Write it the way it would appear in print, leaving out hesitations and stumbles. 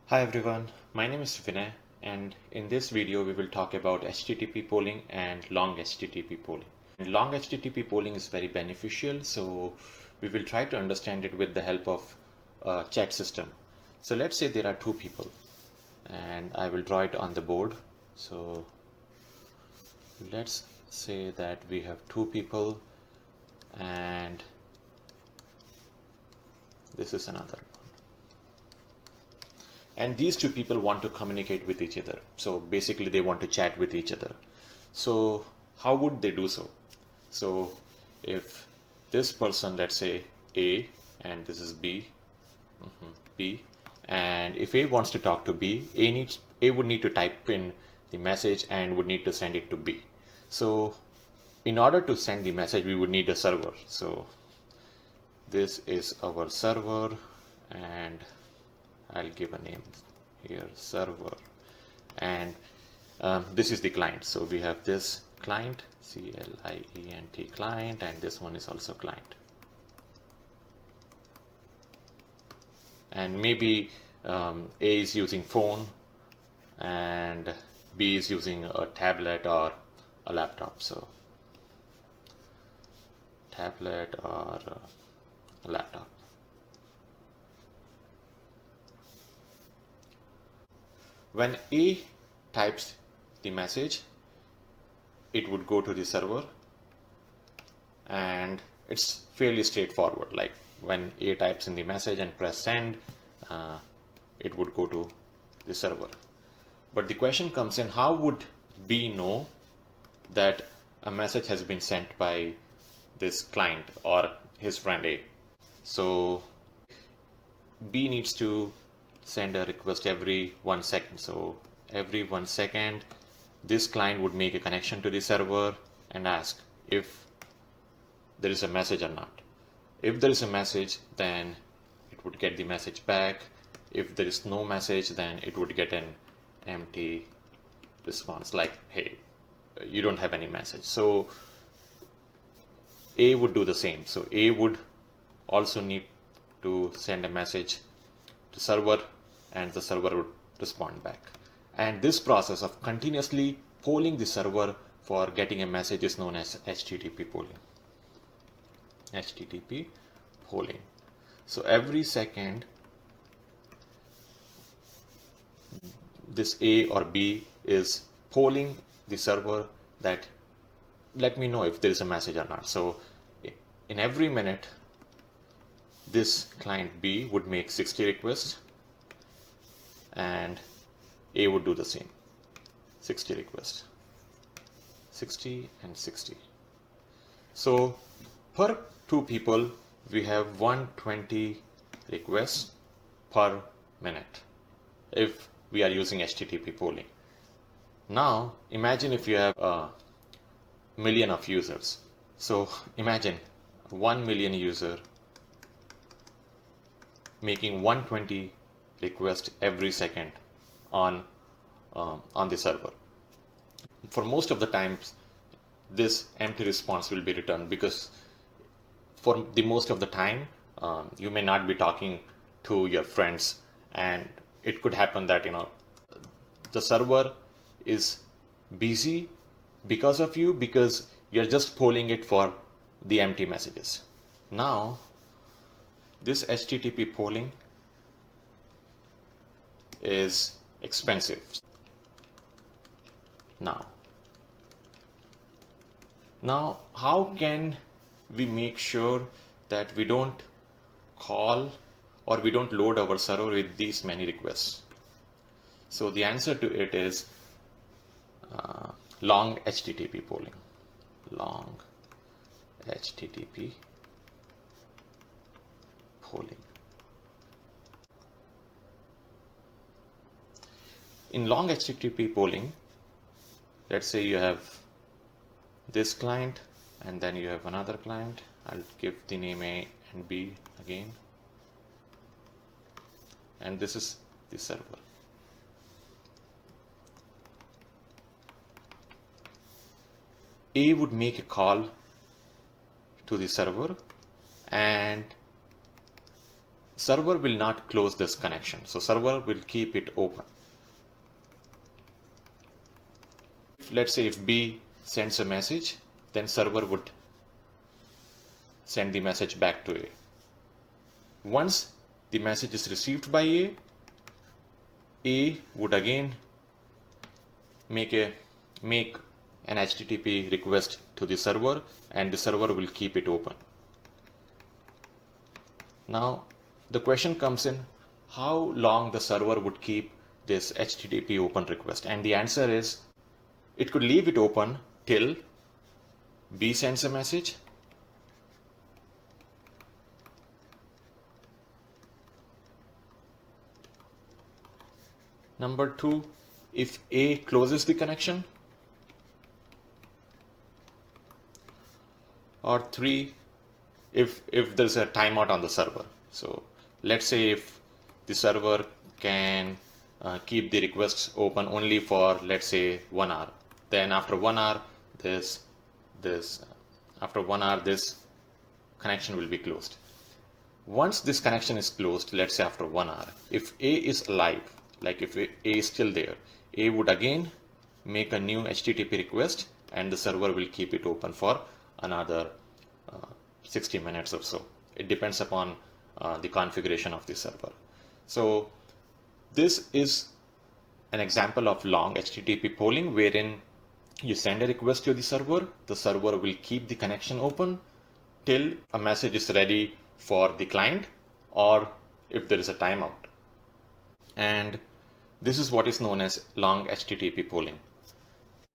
Hi everyone, my name is Vinay, and in this video we will talk about HTTP polling and long HTTP polling. And long HTTP polling is very beneficial, so we will try to understand it with the help of a chat system. So let's say there are two people, and I will draw it on the board. So let's say that we have two people, and this is another. And these two people want to communicate with each other. So basically they want to chat with each other. So how would they do so? So if this person, let's say A, and this is B, and if A wants to talk to B, A would need to type in the message and would need to send it to B. So in order to send the message, we would need a server. So this is our server, and I'll give a name here, server, and this is the client. So we have this client, CLIENT client, and this one is also client. And maybe A is using phone and B is using a tablet or a laptop. So tablet or a laptop. When A types the message, it would go to the server, and it's fairly straightforward. Like when A types in the message and press send, it would go to the server. But the question comes in, how would B know that a message has been sent by this client or his friend A? So B needs to send a request every 1 second. So every 1 second, this client would make a connection to the server and ask if there is a message or not. If there is a message, then it would get the message back. If there is no message, then it would get an empty response like, hey, you don't have any message. So A would do the same. So A would also need to send a message to server, and the server would respond back. And this process of continuously polling the server for getting a message is known as HTTP polling. HTTP polling. So every second, this A or B is polling the server that let me know if there is a message or not. So in every minute, this client B would make 60 requests and A would do the same. 60 requests. 60 and 60. So per two people, we have 120 requests per minute if we are using HTTP polling. Now imagine if you have a million of users. So imagine 1 million user making 120 requests every second on the server. For most of the times, this empty response will be returned because for the most of the time, you may not be talking to your friends, and it could happen that the server is busy because of you, because you're just polling it for the empty messages. Now this HTTP polling is expensive. Now how can we make sure that we don't call or we don't load our server with these many requests? So the answer to it is long HTTP polling. Long HTTP polling. In long HTTP polling, let's say you have this client and then you have another client. I'll give the name A and B again. And this is the server. A would make a call to the server, and server will not close this connection. So server will keep it open. Let's say if B sends a message, then server would send the message back to A. Once the message is received by A would again make an HTTP request to the server, and the server will keep it open. Now the question comes in, how long the server would keep this HTTP open request, and the answer is it could leave it open till B sends a message, number 2, if A closes the connection, or 3, if there's a timeout on the server. So let's say if the server can keep the requests open only for, let's say, 1 hour, then after 1 hour this connection will be closed. Once this connection is closed, let's say after 1 hour, if A is alive, like if A is still there, A would again make a new HTTP request, and the server will keep it open for another 60 minutes or so. It depends upon the configuration of the server. So this is an example of long HTTP polling, wherein you send a request to the server will keep the connection open till a message is ready for the client, or if there is a timeout. And this is what is known as long HTTP polling.